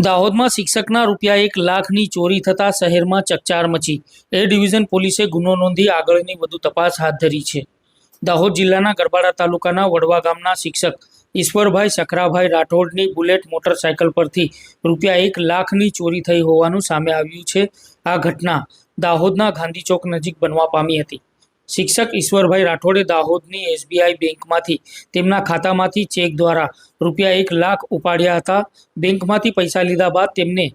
દાહોદમાં શિક્ષકના ₹1,00,000ની ચોરી થતાં શહેરમાં ચકચાર મચી. એ ડિવિઝન પોલીસે ગુનો નોંધી આગળની વધુ તપાસ હાથ ધરી છે. દાહોદ જિલ્લાના ગરબાડા તાલુકાના વડવા ગામના શિક્ષક ઈશ્વરભાઈ સખરાભાઈ રાઠોડની બુલેટ મોટરસાયકલ પરથી ₹1,00,000ની ચોરી થઈ હોવાનું સામે આવ્યું છે. આ ઘટના દાહોદના ગાંધી ચોક નજીક બનવા પામી હતી. શિક્ષક ઈશ્વરભાઈ રાઠોડે દાહોદની SBI બેંકમાંથી તેમના ખાતામાંથી ચેક દ્વારા ₹1,00,000 ઉપાડ્યા હતા. બેંકમાંથી પૈસા લીધા બાદ તેમને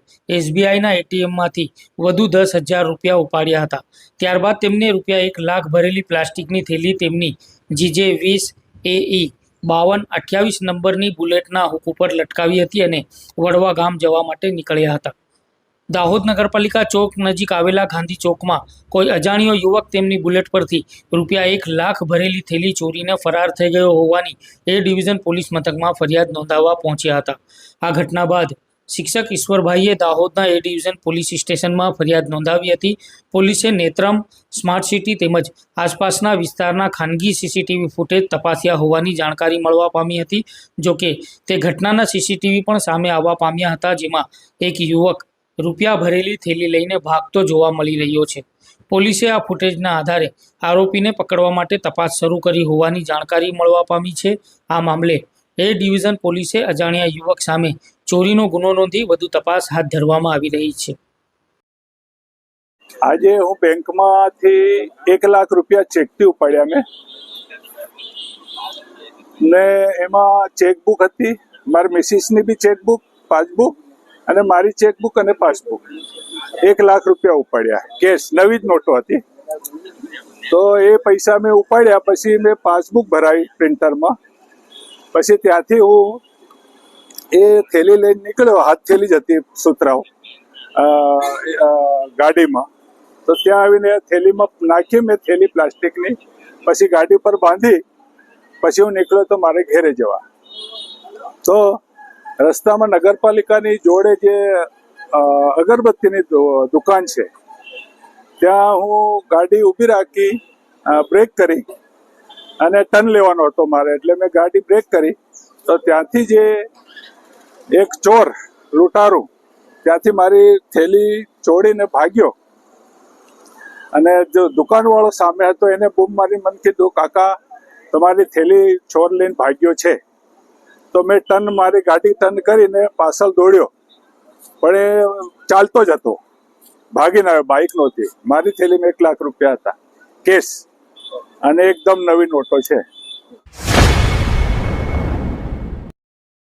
SBIના ATMમાંથી વધુ ₹10,000 ઉપાડ્યા હતા. ત્યારબાદ તેમને ₹1,00,000 ભરેલી પ્લાસ્ટિકની થેલી તેમની GJ20 AE 5228 નંબરની બુલેટના હુક ઉપર લટકાવી હતી અને વડવા ગામ જવા માટે નીકળ્યા હતા. દાહોદ નગરપાલિકા ચોક નજીક આવેલા ગાંધી ચોકમાં કોઈ અજાણ્યો યુવક તેમની બુલેટ પરથી ₹1,00,000 ભરેલી થેલી ચોરીને ફરાર થઈ ગયો હોવાની એ ડિવિઝન પોલીસ મથકમાં ફરિયાદ નોંધાવવા પહોંચ્યા હતા. આ ઘટના બાદ શિક્ષક ઈશ્વરભાઈએ દાહોદના એ ડિવિઝન પોલીસ સ્ટેશનમાં ફરિયાદ નોંધાવી હતી. પોલીસે નેત્રમ, સ્માર્ટ સિટી તેમજ આસપાસના વિસ્તારના ખાનગી CCTV ફૂટેજ તપાસ્યા હોવાની જાણકારી મળવા પામી હતી. જોકે તે ઘટનાના CCTV પણ સામે આવવા પામ્યા હતા, જેમાં એક યુવક રૂપિયા ભરેલી થેલી લઈને ભાગતો જોવા મળી રહ્યો છે. પોલીસે આ ફૂટેજના આધારે આરોપીને પકડવા માટે તપાસ શરૂ કરી હોવાની જાણકારી મળવા પામી છે. આ મામલે એ ડિવિઝન પોલીસે અજાણ્યા યુવક સામે ચોરીનો ગુનો નોંધી વધુ તપાસ હાથ ધરવામાં આવી રહી છે. આજે હું બેંકમાંથી ₹1,00,000 ચેકથી ઉપાડ્યા ને એમાં ચેકબુક હતી, મારી મિસિસની બી ચેકબુક, પાસબુક અને મારી ચેકબુક અને પાસબુક. ₹1,00,000 ઉપાડ્યા કેશ, નવી જ નોટો હતી. તો એ પૈસા મેં ઉપાડ્યા, પછી મેં પાસબુક ભરાવી પ્રિન્ટરમાં. પછી ત્યાંથી હું એ થેલી લઈને નીકળ્યો. હાથ થેલી જ હતી, સુતરાઉ ગાડીમાં. તો ત્યાં આવીને થેલીમાં નાખી મેં થેલી પ્લાસ્ટિકની. પછી ગાડી પર બાંધી પછી હું નીકળ્યો તો મારે ઘેરે જવા. તો રસ્તામાં નગરપાલિકાની જોડે જે અગરબત્તીની દુકાન છે, ત્યાં હું ગાડી ઊભી રાખી, બ્રેક કરી અને ટર્ન લેવાનો હતો મારે, એટલે મેં ગાડી બ્રેક કરી. તો ત્યાંથી જે એક ચોર લૂંટારું ત્યાંથી મારી થેલી ચોરીને ભાગ્યો. અને જો દુકાનવાળો સામે હતો એને બૂમ મારી મને કીધું, કાકા તમારી થેલી ચોર લઈને ભાગ્યો છે. તો મેં મારી ગાડી ટર્ન કરીને પાછળ દોડ્યો, પણ એ ચાલતો જ હતો, ભાગીને આવ્યો. બાઇક નહોતી. મારી થેલીમાં ₹1,00,000 હતા કેશ અને એકદમ નવી નોટો છે.